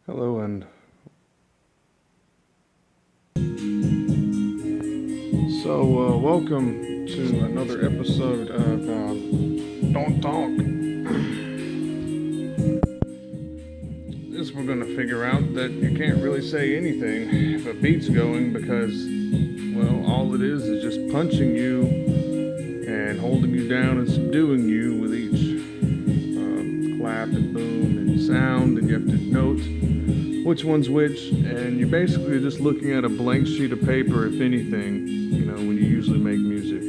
Hello, and welcome to another episode of Don't Talk. This we're going to figure out that you can't really say anything if a beat's going because, well, all it is just punching you and holding you down and subduing you with each clap and boom and sound, and you have to note which one's which, and you're basically just looking at a blank sheet of paper, if anything, when you usually make music.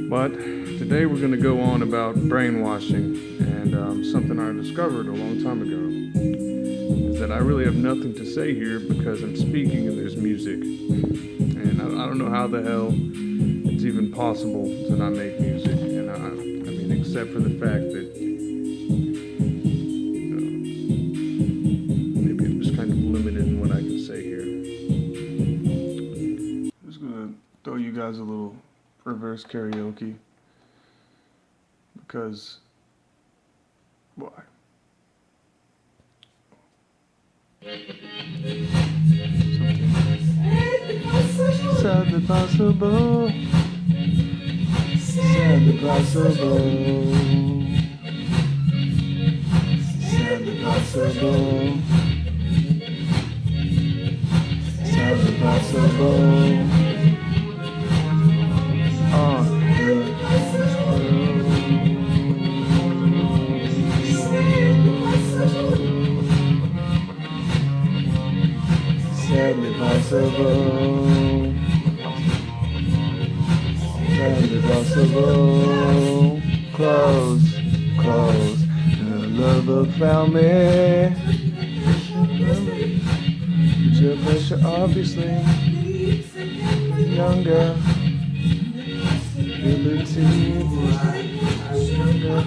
But today we're going to go on about brainwashing, and something I discovered a long time ago is that I really have nothing to say here because I'm speaking and there's music. And I don't know how the hell it's even possible to not make music, and I mean, except for the fact that limited in what I can say here. I'm just gonna throw you guys a little reverse karaoke because why? Sadly possible. Sadly possible. Sadly possible. Sadly possible. Sadly possible. Sadly possible. Close, close. The lover found me. Your pressure, obviously, younger. Ability, younger.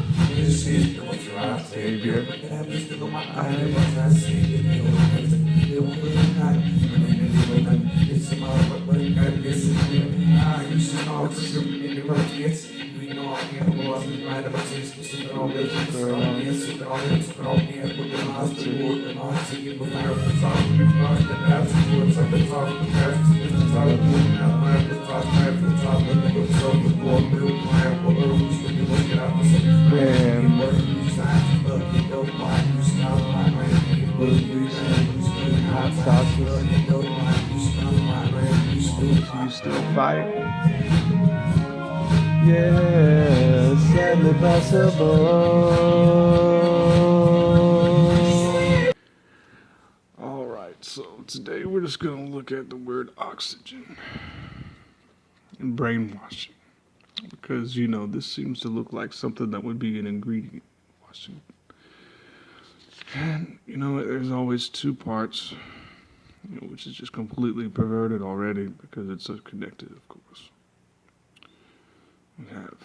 Savior. Hot sauces. You still fight? Yeah, sadly possible. Alright, so today we're just going to look at the word oxygen and brainwashing. Because, this seems to look like something that would be an ingredient in washing. And, there's always two parts, which is just completely perverted already because it's so connected, of course. We have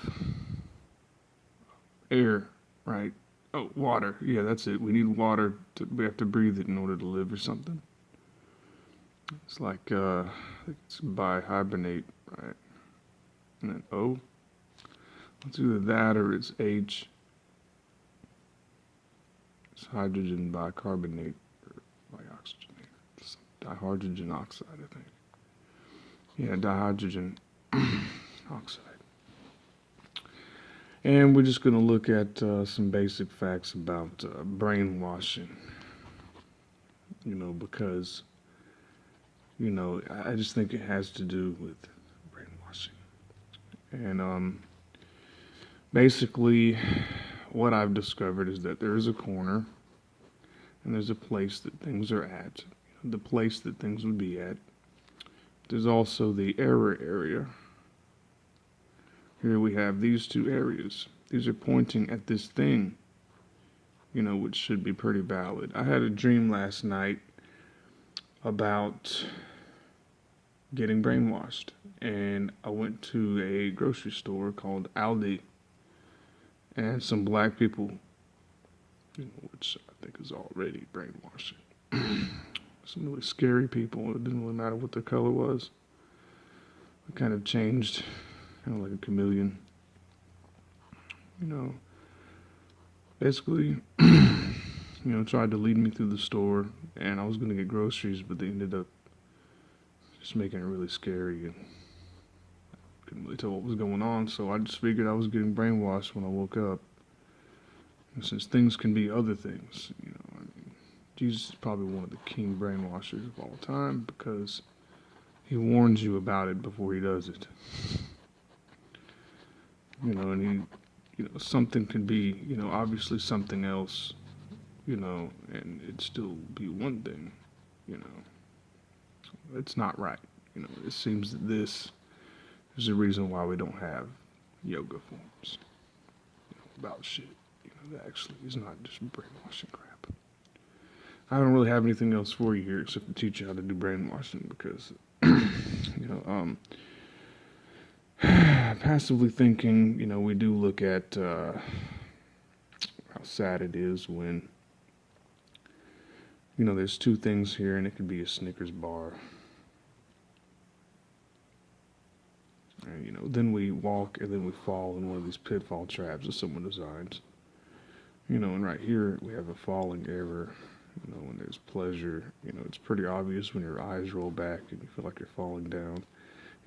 air, right? Oh, water. Yeah, that's it. We need water. We have to breathe it in order to live or something. It's like, it's bihibernate, right? And then O. It's either that or it's H. It's hydrogen bicarbonate or bioxygenate. It's dihydrogen oxide, I think. Yeah, dihydrogen oxide. And we're just going to look at some basic facts about brainwashing. Because, I just think it has to do with brainwashing. And basically, what I've discovered is that there is a corner and there's a place that things are at, the place that things would be at. There's also the error area. Here we have these two areas. These are pointing at this thing, which should be pretty valid. I had a dream last night about getting brainwashed, and I went to a grocery store called Aldi, and some black people, which I think is already brainwashing. Some really scary people. It didn't really matter what their color was. It kind of changed, kind of like a chameleon. Basically, tried to lead me through the store, and I was going to get groceries, but they ended up just making it really scary, and couldn't really tell what was going on, so I just figured I was getting brainwashed when I woke up. And since things can be other things, Jesus is probably one of the king brainwashers of all time because he warns you about it before he does it. And something can be, obviously something else, and it'd still be one thing, you know. It's not right. It seems that this is the reason why we don't have yoga forms about shit. That actually is not just brainwashing crap. I don't really have anything else for you here except to teach you how to do brainwashing because, passively thinking, we do look at how sad it is when, there's two things here and it could be a Snickers bar. And, then we walk and then we fall in one of these pitfall traps that someone designs. And right here we have a falling error. When there's pleasure, it's pretty obvious when your eyes roll back and you feel like you're falling down.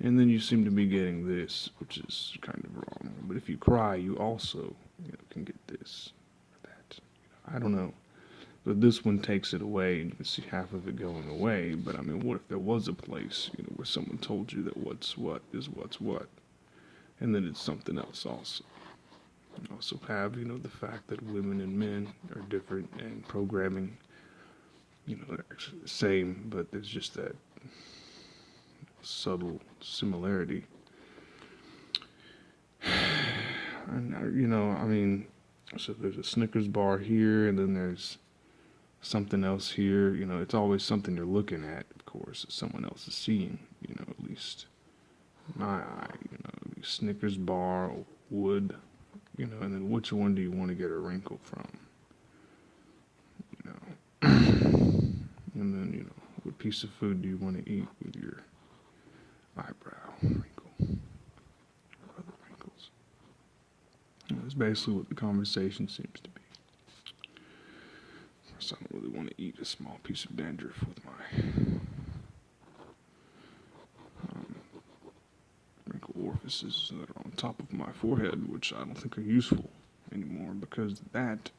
And then you seem to be getting this, which is kind of wrong. But if you cry, you also, can get this or that. I don't know. But this one takes it away, and you can see half of it going away. But what if there was a place, where someone told you that what's what is what's what, and then it's something else also. You also have, the fact that women and men are different, and programming, they're actually the same, but there's just that subtle similarity. And, so there's a Snickers bar here, and then there's something else here. It's always something you're looking at, of course, that someone else is seeing, at least my eye, Snickers bar, wood, and then which one do you want to get a wrinkle from? And then, what piece of food do you want to eat with your eyebrow wrinkle or other wrinkles? That's basically what the conversation seems to be. Of course, I don't really want to eat a small piece of dandruff with my wrinkle orifices that are on top of my forehead, which I don't think are useful anymore because that,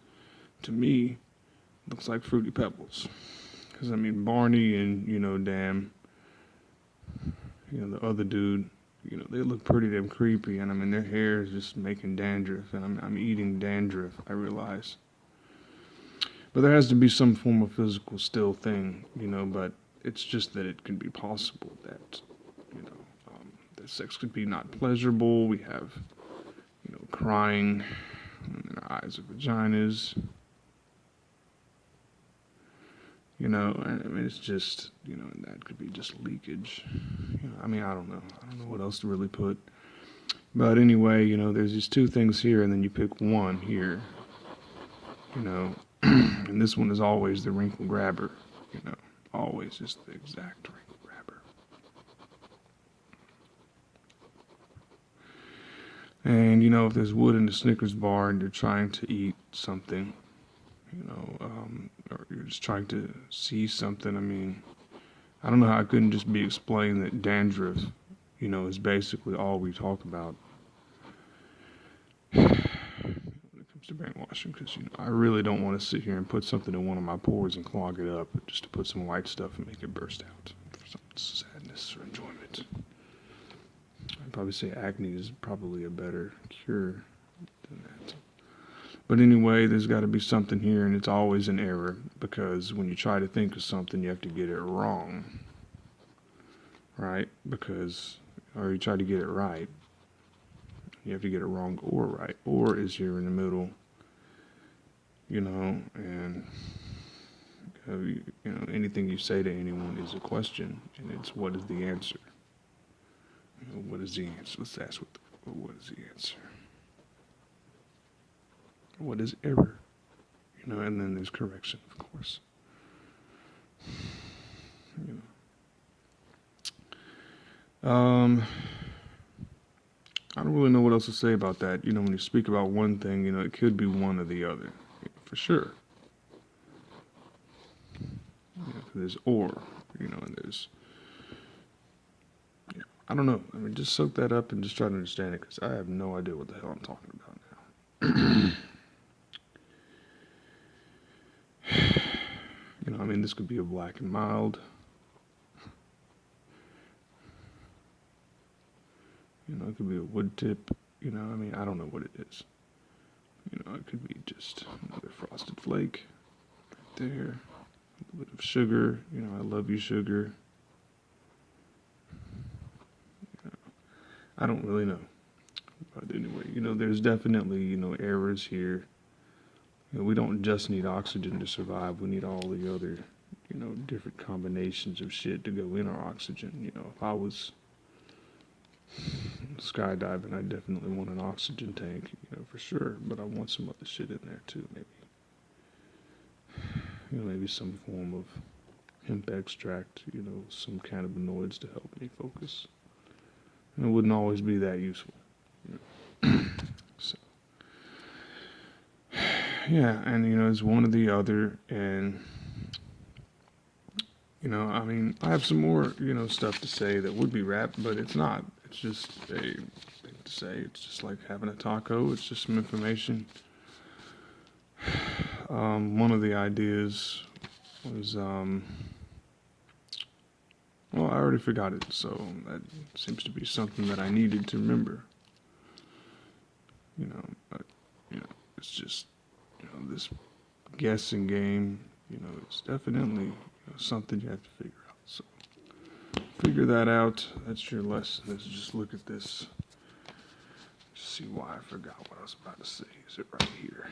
to me, looks like Fruity Pebbles. Because, Barney and, the other dude, they look pretty damn creepy. And, their hair is just making dandruff. And I'm eating dandruff, I realize. But there has to be some form of physical still thing, but it's just that it can be possible that, that sex could be not pleasurable. We have, crying in our eyes of vaginas. It's just, and that could be just leakage. I don't know. I don't know what else to really put. But anyway, there's these two things here, and then you pick one here. And this one is always the wrinkle grabber. Always just the exact wrinkle grabber. And, if there's wood in the Snickers bar and you're trying to eat something, or you're just trying to see something. I don't know how it couldn't just be explained that dandruff, is basically all we talk about when it comes to brainwashing. Because, I really don't want to sit here and put something in one of my pores and clog it up just to put some white stuff and make it burst out for some sadness or enjoyment. I'd probably say acne is probably a better cure than that. But anyway, there's got to be something here, and it's always an error, because when you try to think of something, you have to get it wrong, right? Or you try to get it right, you have to get it wrong or right, or is here in the middle, and, anything you say to anyone is a question, and it's what is the answer? What is the answer? Let's ask what is the answer? What is error? And then there's correction, of course. I don't really know what else to say about that. When you speak about one thing, it could be one or the other, for sure. there's or, and there's, I don't know. I mean, just soak that up and just try to understand it, because I have no idea what the hell I'm talking about now. I mean, this could be a black and mild. It could be a wood tip. I mean, I don't know what it is. It could be just another frosted flake right there. A little bit of sugar. I love you, sugar. I don't really know. But anyway, there's definitely, errors here. We don't just need oxygen to survive. We need all the other, different combinations of shit to go in our oxygen. If I was skydiving, I definitely want an oxygen tank, for sure. But I want some other shit in there too, maybe. Maybe some form of hemp extract, some cannabinoids to help me focus. And it wouldn't always be that useful. So, yeah, and it's one or the other, and I mean, I have some more, stuff to say that would be rap, but it's not. It's just a thing to say. It's just like having a taco. It's just some information. One of the ideas was, well, I already forgot it, so that seems to be something that I needed to remember. But, it's just, this guessing game, it's definitely something you have to figure out. So figure that out. That's your lesson. Let's just look at this. See why I forgot what I was about to say. Is it right here?